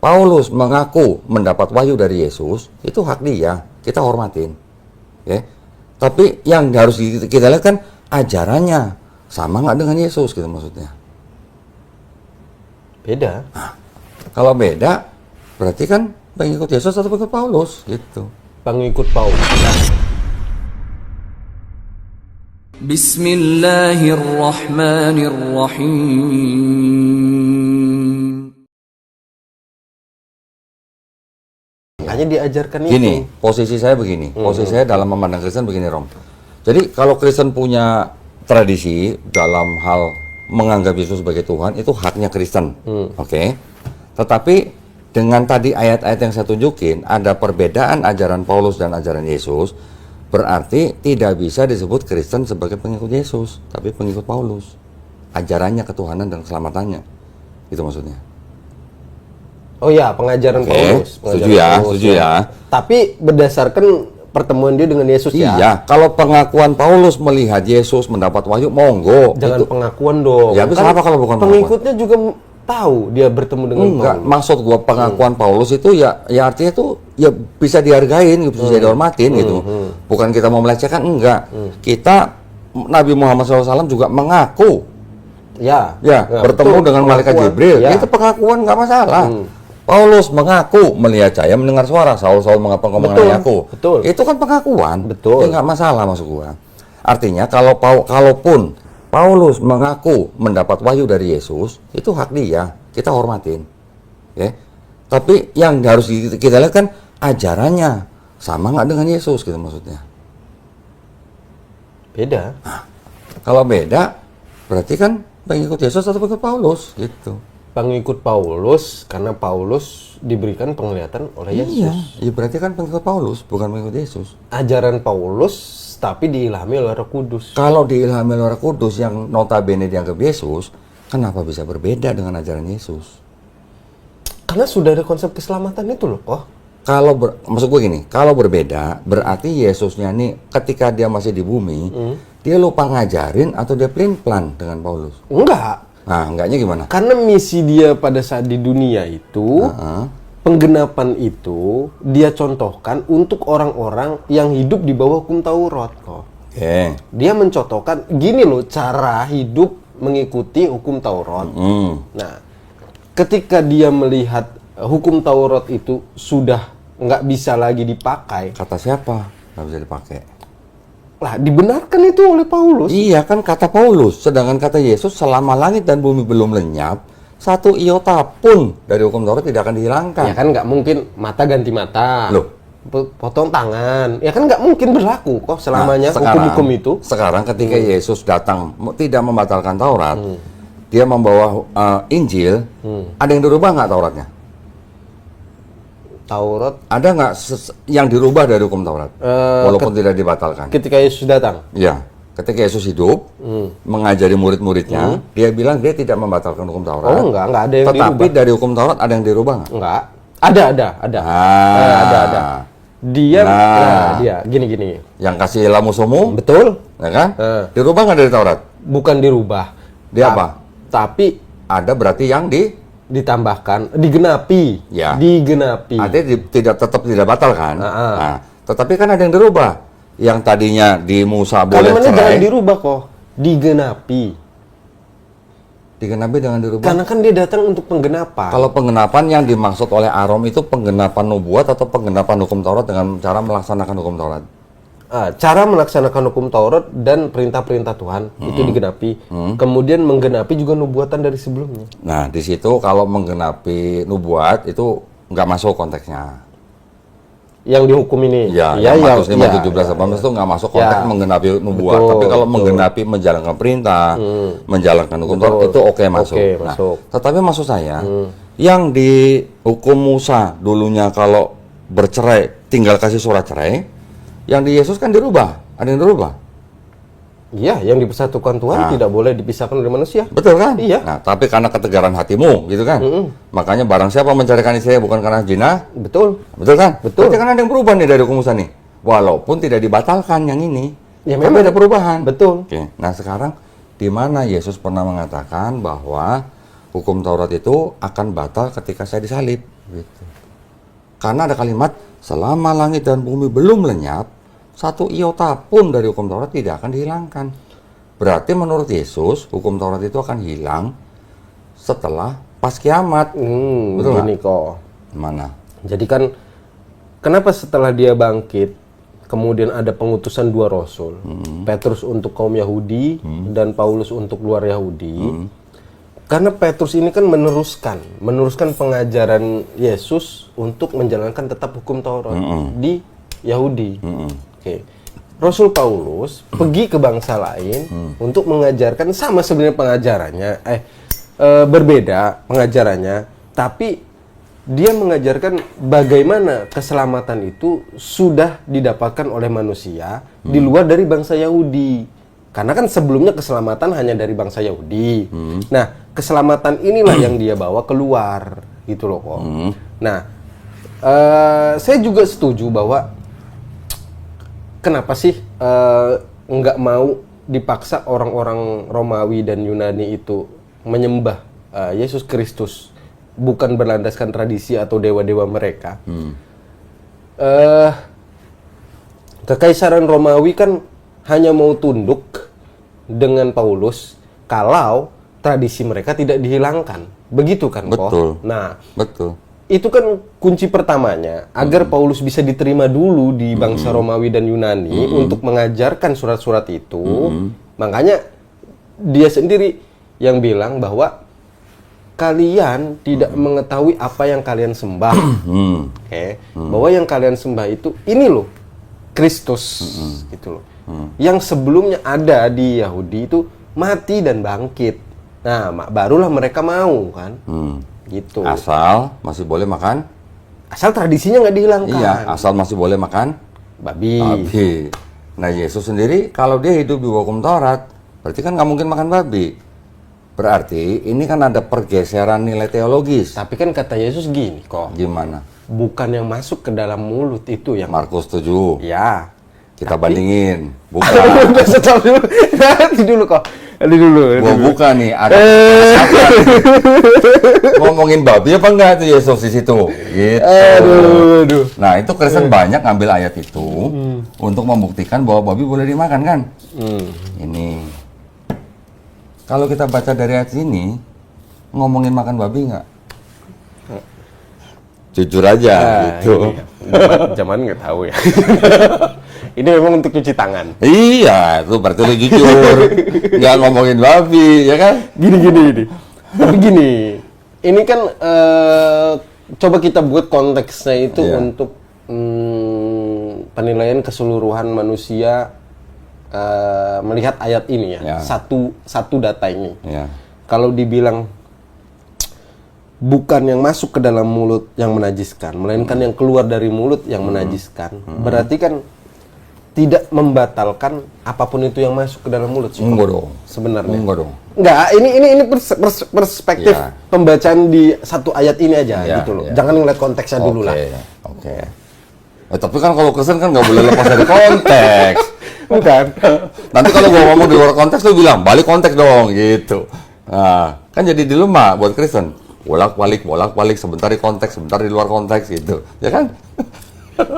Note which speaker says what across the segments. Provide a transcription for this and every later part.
Speaker 1: Paulus mengaku mendapat wahyu dari Yesus, itu hak dia, kita hormatin. Ya. Tapi yang harus kita lihat kan ajarannya sama nggak dengan Yesus gitu maksudnya.
Speaker 2: Beda.
Speaker 1: Nah, kalau beda, berarti kan pengikut Yesus atau pengikut Paulus gitu.
Speaker 2: Pengikut Paulus.
Speaker 3: Bismillahirrahmanirrahim.
Speaker 2: Hanya diajarkan
Speaker 1: Gini,
Speaker 2: itu.
Speaker 1: posisi saya begini. Posisi saya dalam memandang Kristen begini, Rom. Jadi kalau Kristen punya tradisi dalam hal menganggap Yesus sebagai Tuhan, itu haknya Kristen. Oke. Tetapi dengan tadi ayat-ayat yang saya tunjukin, ada perbedaan ajaran Paulus dan ajaran Yesus, berarti tidak bisa disebut Kristen sebagai pengikut Yesus, tapi pengikut Paulus. Ajarannya ketuhanan dan keselamatannya. Itu maksudnya.
Speaker 2: Oh ya, pengajaran
Speaker 1: Oke,
Speaker 2: Paulus.
Speaker 1: setuju ya, setuju ya.
Speaker 2: Tapi berdasarkan pertemuan dia dengan Yesus ya.
Speaker 1: Iya, kalau pengakuan Paulus melihat Yesus mendapat wahyu, monggo.
Speaker 2: Jangan
Speaker 1: Itu-
Speaker 2: pengakuan dong.
Speaker 1: Ya, habis apa kalau bukan
Speaker 2: pengikutnya juga tahu dia bertemu dengan
Speaker 1: Enggak,
Speaker 2: Paulus.
Speaker 1: maksud gua pengakuan Paulus itu ya artinya tuh ya bisa dihargain, bisa dihormatin gitu. Bukan kita mau melecehkan, enggak. Kita Nabi Muhammad SAW juga mengaku
Speaker 2: Ya,
Speaker 1: bertemu
Speaker 2: betul,
Speaker 1: dengan malaikat
Speaker 2: pengakuan.
Speaker 1: Jibril.
Speaker 2: Ya.
Speaker 1: Itu pengakuan nggak masalah. Paulus mengaku melihat cahaya, mendengar suara. Saul mengapa engkau mengenai aku?
Speaker 2: betul.
Speaker 1: Itu kan pengakuan.
Speaker 2: Betul.
Speaker 1: Ya nggak masalah maksud gua. Artinya kalaupun Paulus mengaku mendapat wahyu dari Yesus, itu hak dia, kita hormatin. Ya. Tapi yang harus kita lihat kan ajarannya sama nggak dengan Yesus gitu maksudnya.
Speaker 2: Beda.
Speaker 1: Kalau beda, berarti kan pengikut Yesus atau pengikut Paulus gitu.
Speaker 2: Pengikut Paulus karena Paulus diberikan penglihatan oleh Yesus.
Speaker 1: Iya, berarti kan pengikut Paulus, bukan pengikut Yesus.
Speaker 2: Ajaran Paulus tapi diilhami oleh Roh Kudus.
Speaker 1: Kalau diilhami oleh Roh Kudus yang notabene dianggap Yesus, kenapa bisa berbeda dengan ajaran Yesus?
Speaker 2: Karena sudah ada konsep keselamatan itu loh. Oh,
Speaker 1: Maksud gue gini, kalau berbeda, berarti Yesusnya nih ketika dia masih di bumi, dia lupa ngajarin atau dia plan dengan Paulus?
Speaker 2: enggak.
Speaker 1: Nah, enggaknya gimana?
Speaker 2: Karena misi dia pada saat di dunia itu, penggenapan itu dia contohkan untuk orang-orang yang hidup di bawah hukum Taurat kok.
Speaker 1: Oke.
Speaker 2: Dia mencontohkan gini loh cara hidup mengikuti hukum Taurat. Nah, ketika dia melihat hukum Taurat itu sudah nggak bisa lagi dipakai,
Speaker 1: Kata siapa? Nggak bisa dipakai.
Speaker 2: lah dibenarkan itu oleh Paulus.
Speaker 1: Iya kan kata Paulus, sedangkan kata Yesus selama langit dan bumi belum lenyap, satu iota pun dari hukum Taurat tidak akan dihilangkan.
Speaker 2: Ya kan nggak mungkin mata ganti mata.
Speaker 1: Loh.
Speaker 2: Potong tangan. Ya kan nggak mungkin berlaku kok selamanya hukum-hukum itu.
Speaker 1: Sekarang ketika Yesus datang tidak membatalkan Taurat, dia membawa Injil, ada yang dirubah nggak Tauratnya?
Speaker 2: Taurat
Speaker 1: Ada nggak yang dirubah dari hukum Taurat? Walaupun tidak dibatalkan.
Speaker 2: ketika Yesus datang.
Speaker 1: Ya, ketika Yesus hidup, mengajari murid-muridnya, dia bilang dia tidak membatalkan hukum Taurat.
Speaker 2: Oh enggak ada yang
Speaker 1: Tetapi
Speaker 2: dirubah.
Speaker 1: dari hukum Taurat ada yang dirubah nggak?
Speaker 2: Enggak. Ada. Ada. Dia dia gini.
Speaker 1: Yang kasih lamusumu,
Speaker 2: Betul?
Speaker 1: ya kan?
Speaker 2: Dirubah
Speaker 1: nggak dari Taurat?
Speaker 2: Bukan dirubah.
Speaker 1: Dia apa?
Speaker 2: Tapi
Speaker 1: Ada berarti yang
Speaker 2: ditambahkan, digenapi.
Speaker 1: Ya.
Speaker 2: Digenapi.
Speaker 1: Artinya tetap tidak batal kan? Nah, tetapi kan ada yang dirubah. Yang tadinya di Musa boleh
Speaker 2: Kalimatnya jangan
Speaker 1: cerai,
Speaker 2: dirubah kok. Digenapi.
Speaker 1: digenapi dengan dirubah.
Speaker 2: Karena kan dia datang untuk penggenapan.
Speaker 1: Kalau penggenapan yang dimaksud oleh Arom itu penggenapan nubuat atau penggenapan hukum Taurat dengan cara melaksanakan hukum Taurat?
Speaker 2: Cara melaksanakan hukum Taurat dan perintah-perintah Tuhan itu digenapi. Kemudian menggenapi juga nubuatan dari sebelumnya.
Speaker 1: Nah, di situ kalau menggenapi nubuat itu nggak masuk konteksnya.
Speaker 2: Yang dihukum ini.
Speaker 1: Ya, yang Matius 5, 17, 18 itu nggak masuk konteks menggenapi nubuat.
Speaker 2: Betul,
Speaker 1: Tapi kalau
Speaker 2: betul.
Speaker 1: menggenapi menjalankan perintah, menjalankan hukum Taurat itu oke masuk.
Speaker 2: Oke,
Speaker 1: Nah,
Speaker 2: masuk.
Speaker 1: tetapi maksud saya, yang di hukum Musa dulunya kalau bercerai tinggal kasih surat cerai, yang di Yesus kan dirubah. Ada yang dirubah.
Speaker 2: Iya, yang dipersatukan Tuhan tidak boleh dipisahkan dari manusia.
Speaker 1: Betul kan?
Speaker 2: Iya.
Speaker 1: Nah, tapi karena ketegaran hatimu, gitu kan? Makanya barang siapa mencarikan istrinya bukan karena zina,
Speaker 2: Betul.
Speaker 1: betul kan?
Speaker 2: Betul.
Speaker 1: Berarti kan ada yang berubah nih dari hukum Musa nih. Walaupun tidak dibatalkan yang ini.
Speaker 2: Ya,
Speaker 1: tapi
Speaker 2: memang.
Speaker 1: ada perubahan.
Speaker 2: Betul.
Speaker 1: Oke. Nah, sekarang di mana Yesus pernah mengatakan bahwa hukum Taurat itu akan batal ketika saya disalib? Gitu. Karena ada kalimat, selama langit dan bumi belum lenyap, satu iota pun dari hukum Taurat tidak akan dihilangkan. Berarti menurut Yesus, hukum Taurat itu akan hilang setelah pas kiamat. Betul
Speaker 2: Gini
Speaker 1: nggak?
Speaker 2: kok.
Speaker 1: Mana?
Speaker 2: Jadi kan, kenapa setelah dia bangkit, kemudian ada pengutusan 2 rasul, Petrus untuk kaum Yahudi dan Paulus untuk luar Yahudi. Karena Petrus ini kan meneruskan pengajaran Yesus untuk menjalankan tetap hukum Taurat di Yahudi. Oke. Rasul Paulus pergi ke bangsa lain untuk mengajarkan sama sebenarnya pengajarannya, berbeda pengajarannya, tapi dia mengajarkan bagaimana keselamatan itu sudah didapatkan oleh manusia di luar dari bangsa Yahudi. Karena kan sebelumnya keselamatan hanya dari bangsa Yahudi. Nah, keselamatan inilah yang dia bawa keluar, gitu loh kok. Nah, saya juga setuju bahwa kenapa sih nggak mau dipaksa orang-orang Romawi dan Yunani itu menyembah Yesus Kristus, bukan berlandaskan tradisi atau dewa-dewa mereka. Kekaisaran Romawi kan hanya mau tunduk dengan Paulus kalau tradisi mereka tidak dihilangkan. Begitu kan,
Speaker 1: Betul.
Speaker 2: kok? Nah,
Speaker 1: Betul.
Speaker 2: itu kan kunci pertamanya agar Paulus bisa diterima dulu di bangsa Romawi dan Yunani untuk mengajarkan surat-surat itu. Makanya dia sendiri yang bilang bahwa kalian tidak mengetahui apa yang kalian sembah. Oke. Bahwa yang kalian sembah itu ini loh, Kristus, gitu loh. Yang sebelumnya ada di Yahudi itu mati dan bangkit. Nah, barulah mereka mau kan. Gitu.
Speaker 1: Asal masih boleh makan.
Speaker 2: Asal tradisinya nggak dihilangkan.
Speaker 1: Iya, asal masih boleh makan
Speaker 2: Babi.
Speaker 1: babi. Nah, Yesus sendiri kalau dia hidup di bawah hukum Taurat, berarti kan nggak mungkin makan babi. Berarti ini kan ada pergeseran nilai teologis.
Speaker 2: Tapi kan kata Yesus gini kok.
Speaker 1: Gimana?
Speaker 2: Bukan yang masuk ke dalam mulut itu yang.
Speaker 1: Markus 7.
Speaker 2: Ya.
Speaker 1: Kita bandingin. Bukan.
Speaker 2: Udah stop dulu. Nanti dulu kok. Nanti dulu.
Speaker 1: Gua buka nih, ada ngomongin babi apa enggak itu Yesus di situ? Gitu.
Speaker 2: Aduh.
Speaker 1: Nah, itu Kristen banyak ngambil ayat itu untuk membuktikan bahwa babi boleh dimakan kan? Ini. Kalau kita baca dari ayat ini, ngomongin makan babi nggak? Jujur aja, gitu.
Speaker 2: Zaman nggak tahu ya. Ini memang untuk cuci tangan.
Speaker 1: Iya, itu berarti lu jujur. Nggak ngomongin babi, ya kan?
Speaker 2: Gini. Tapi gini, ini kan coba kita buat konteksnya itu untuk penilaian keseluruhan manusia melihat ayat ini ya. Satu data ini.
Speaker 1: Ya.
Speaker 2: Kalau dibilang bukan yang masuk ke dalam mulut yang menajiskan, melainkan yang keluar dari mulut yang menajiskan. Berarti kan tidak membatalkan apapun itu yang masuk ke dalam mulut sih.
Speaker 1: Enggak dong.
Speaker 2: Sebenarnya.
Speaker 1: Enggak dong.
Speaker 2: Enggak, ini perspektif pembacaan di satu ayat ini aja gitu loh. Jangan ngeliat konteksnya dulu lah.
Speaker 1: Oke. Tapi kan kalau Kristen kan nggak boleh lepas dari konteks.
Speaker 2: Bukan.
Speaker 1: Nanti kalau gua ngomong di luar konteks lu bilang balik konteks dong gitu. Nah, kan jadi dilema buat Kristen. Bolak-balik, sebentar di konteks, sebentar di luar konteks gitu. Ya kan?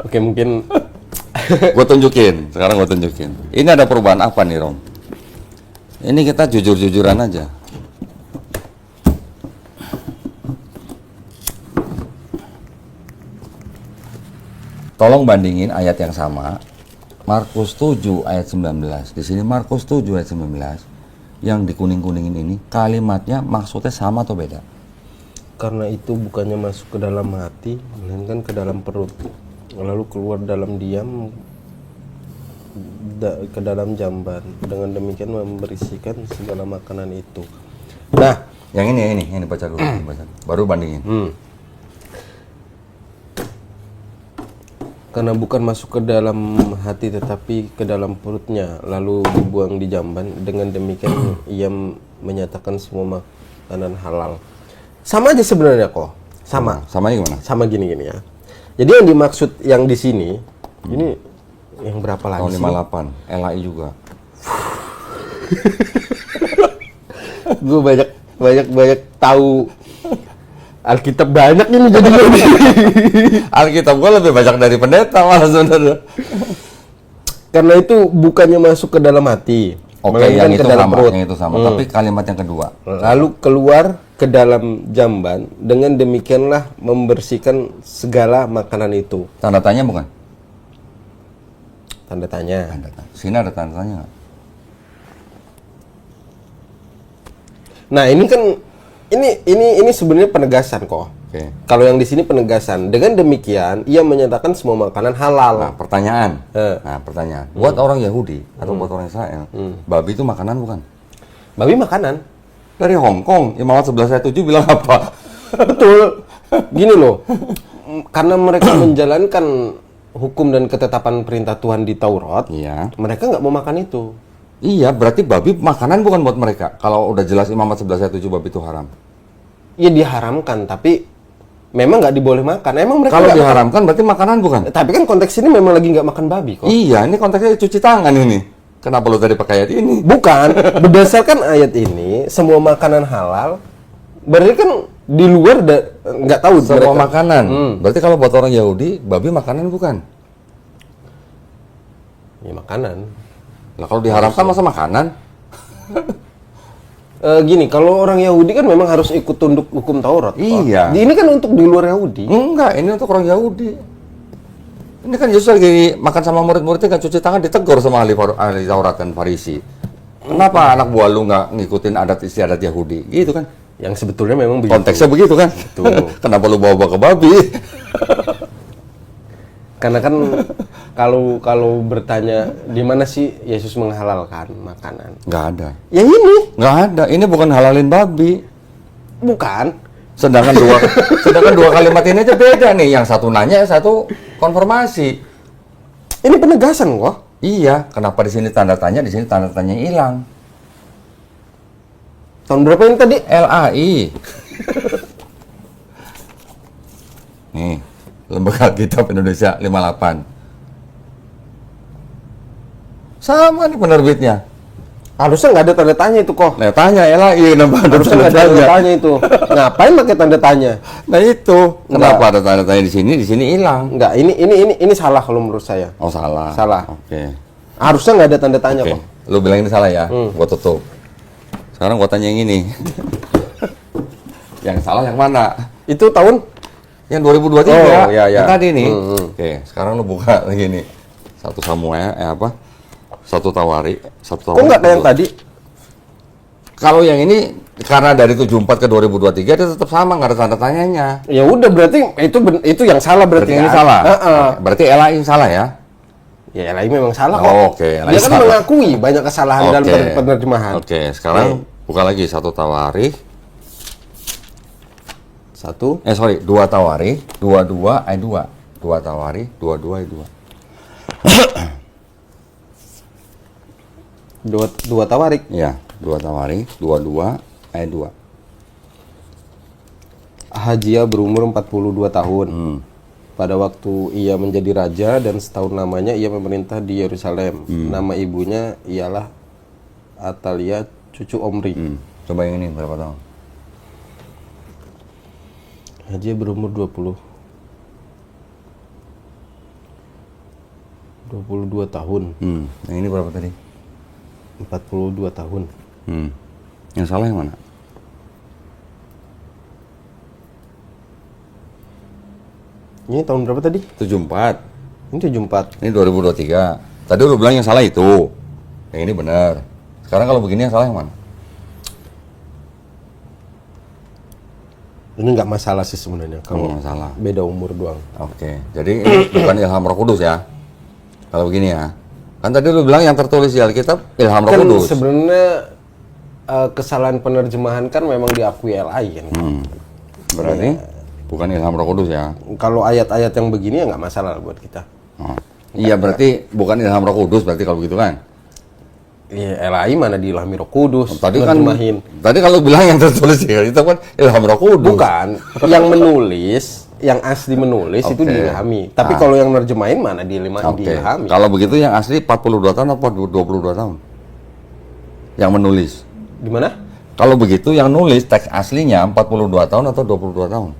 Speaker 2: Oke, mungkin
Speaker 1: Sekarang gue tunjukin. Ini ada perubahan apa nih, Rom? Ini kita jujur-jujuran aja. Tolong bandingin ayat yang sama. Markus 7 ayat 19. Di sini Markus 7 ayat 19. Yang di kuning-kuningin ini kalimatnya maksudnya sama atau beda?
Speaker 2: karena itu bukannya masuk ke dalam hati, melainkan ke dalam perut, lalu keluar dalam diam ke dalam jamban. Dengan demikian memberisikan segala makanan itu. Nah,
Speaker 1: yang ini baca dulu, baca. Baru bandingin.
Speaker 2: Karena bukan masuk ke dalam hati tetapi ke dalam perutnya, lalu dibuang di jamban. Dengan demikian ia menyatakan semua makanan halal. Sama aja sebenarnya kok. Sama.
Speaker 1: Samanya gimana?
Speaker 2: Sama gini ya. Jadi yang dimaksud yang di sini, ini yang berapa lagi
Speaker 1: Tahun
Speaker 2: sih?
Speaker 1: 58, LAI juga.
Speaker 2: Gue banyak tahu Alkitab banyak ini jadi
Speaker 1: Alkitab gua lebih banyak dari pendeta malah sebenarnya.
Speaker 2: Karena itu bukannya masuk ke dalam hati,
Speaker 1: Oke,
Speaker 2: melainkan
Speaker 1: yang
Speaker 2: ke
Speaker 1: itu
Speaker 2: dalam
Speaker 1: sama,
Speaker 2: perut.
Speaker 1: yang itu sama. Tapi kalimat yang kedua.
Speaker 2: Lalu keluar ke dalam jamban, dengan demikianlah membersihkan segala makanan itu.
Speaker 1: Tanda tanya bukan?
Speaker 2: Tanda tanya.
Speaker 1: Tanda tanya. Sini ada tanda tanya nggak?
Speaker 2: Nah, ini kan ini sebenarnya penegasan kok.
Speaker 1: Oke.
Speaker 2: Kalau yang di sini penegasan. Dengan demikian ia menyatakan semua makanan halal.
Speaker 1: Nah, pertanyaan. Nah, pertanyaan. Buat orang Yahudi atau buat orang Israel, babi itu makanan bukan?
Speaker 2: Babi makanan.
Speaker 1: Dari Hong Kong, Imamat 11:7 bilang apa?
Speaker 2: Betul. Gini loh. Karena mereka menjalankan hukum dan ketetapan perintah Tuhan di Taurat,
Speaker 1: Iya.
Speaker 2: mereka nggak mau makan itu.
Speaker 1: Iya, berarti babi makanan bukan buat mereka. Kalau udah jelas Imamat 11:7 babi itu haram.
Speaker 2: Ya diharamkan, tapi memang nggak diboleh makan. Emang mereka
Speaker 1: Kalau
Speaker 2: nggak
Speaker 1: diharamkan berarti makanan bukan?
Speaker 2: makan. Tapi kan konteks ini memang lagi nggak makan babi kok.
Speaker 1: Iya, ini konteksnya cuci tangan ini. Kenapa lu tadi pakai ayat ini?
Speaker 2: Bukan. Berdasarkan ayat ini, semua makanan halal. Berarti kan di luar nggak tahu
Speaker 1: Semua
Speaker 2: mereka.
Speaker 1: makanan. Berarti kalau buat orang Yahudi, babi makanan bukan?
Speaker 2: Ya makanan.
Speaker 1: Lah kalau diharamkan masa makanan?
Speaker 2: Gini, kalau orang Yahudi kan memang harus ikut tunduk hukum Taurat. Pak.
Speaker 1: Iya.
Speaker 2: Ini kan untuk di luar Yahudi.
Speaker 1: Enggak, ini untuk orang Yahudi. Ini kan justru lagi makan sama murid-muridnya kan cuci tangan ditegur sama ahli Taurat dan Farisi. Kenapa anak buah lu nggak ngikutin adat istiadat Yahudi? Gitu kan?
Speaker 2: Yang sebetulnya memang begitu.
Speaker 1: Konteksnya begitu kan? Kenapa lu bawa-bawa ke babi?
Speaker 2: Karena kan kalau bertanya di mana sih Yesus menghalalkan makanan?
Speaker 1: Nggak ada.
Speaker 2: Ya ini
Speaker 1: Nggak ada. Ini bukan halalin babi.
Speaker 2: bukan.
Speaker 1: Sedangkan dua kalimat ini aja beda nih. Yang satu nanya, yang satu konfirmasi.
Speaker 2: Ini penegasan kok.
Speaker 1: Iya. Kenapa di sini tanda tanya, di sini tanda tanya hilang?
Speaker 2: Tahun berapa ini tadi?
Speaker 1: LAI. Nih, Lembaga Kitab Indonesia 58. Sama nih penerbitnya.
Speaker 2: Harusnya nggak ada tanda tanya itu kok.
Speaker 1: Nah, tanya LAI kenapa ada
Speaker 2: Harusnya
Speaker 1: tanda
Speaker 2: nggak ada tanda
Speaker 1: tanya?
Speaker 2: tanya itu. Ngapain pakai tanda tanya?
Speaker 1: Nah itu, kenapa
Speaker 2: Nggak.
Speaker 1: ada tanda tanya di sini hilang?
Speaker 2: Nggak, ini salah kalau menurut saya.
Speaker 1: Oh salah.
Speaker 2: Salah.
Speaker 1: Oke.
Speaker 2: Harusnya nggak ada tanda tanya
Speaker 1: Oke.
Speaker 2: kok.
Speaker 1: Lu bilang ini salah ya? Gua tutup. Sekarang gua tanya yang ini. Yang salah yang mana?
Speaker 2: Itu tahun
Speaker 1: Yang 2023.
Speaker 2: Oh, iya, iya.
Speaker 1: Yang tadi nih. Oke, sekarang lu buka lagi nih. Satu Samuel, Satu Tawari.
Speaker 2: kok nggak kayak yang tadi?
Speaker 1: Kalau yang ini karena dari 74 ke 2023 dia tetap sama, nggak ada tanda tanyanya.
Speaker 2: Ya udah berarti itu yang salah berarti.
Speaker 1: Berarti ini
Speaker 2: kan?
Speaker 1: salah.
Speaker 2: Heeh.
Speaker 1: Oke, berarti LAI yang salah ya?
Speaker 2: Ya LAI memang salah
Speaker 1: Oh,
Speaker 2: kok.
Speaker 1: oke, LAI
Speaker 2: Dia kan
Speaker 1: salah.
Speaker 2: mengakui banyak kesalahan dalam
Speaker 1: Oke.
Speaker 2: penerjemahan.
Speaker 1: Oke, sekarang buka lagi Satu Tawari. Dua Tawari, 22 ayat 2. Dua Tawari, 22 ayat 2.
Speaker 2: Dua Tawarik.
Speaker 1: Iya, Dua Tawari, 22 ayat 2.
Speaker 2: Ahazia berumur 42 tahun. Pada waktu ia menjadi raja dan setahun namanya ia memerintah di Yerusalem. Nama ibunya ialah Atalia, cucu Omri.
Speaker 1: Coba yang ini berapa tahun?
Speaker 2: Ahazia berumur 22 tahun.
Speaker 1: Yang ini berapa tadi?
Speaker 2: 42 tahun.
Speaker 1: Yang salah yang mana?
Speaker 2: Ini tahun berapa tadi?
Speaker 1: 74.
Speaker 2: Ini 74.
Speaker 1: Ini 2023. Tadi lu bilang yang salah itu. Yang ini benar. Sekarang kalau begini yang salah yang mana?
Speaker 2: Ini nggak masalah sih sebenarnya kalau
Speaker 1: masalah.
Speaker 2: beda umur doang.
Speaker 1: Oke. Jadi ini bukan ilham Roh Kudus ya. Kalau begini ya. Kan tadi lu bilang yang tertulis di Alkitab ilham Roh
Speaker 2: Kan
Speaker 1: Kudus.
Speaker 2: sebenarnya kesalahan penerjemahan kan memang diakui LAI kan.
Speaker 1: Berarti bukan ilham Roh Kudus ya.
Speaker 2: Kalau ayat-ayat yang begini ya nggak masalah buat kita.
Speaker 1: Oh. Iya berarti bukan ilham Roh Kudus berarti kalau begitu kan.
Speaker 2: Iya, LAI mana diilhami Roh Kudus?
Speaker 1: Tadi kan
Speaker 2: nerjemahin.
Speaker 1: tadi kalau bilang yang tertulis di Alkitab kan ilham Roh Kudus.
Speaker 2: Bukan, yang menulis, yang asli menulis itu
Speaker 1: Oke.
Speaker 2: diilhami. Tapi kalau yang nerjemahin mana
Speaker 1: Oke.
Speaker 2: diilhami?
Speaker 1: Kalau begitu yang asli 42 tahun atau 22 tahun? Yang menulis.
Speaker 2: Di mana?
Speaker 1: Kalau begitu yang nulis teks aslinya 42 tahun atau 22 tahun?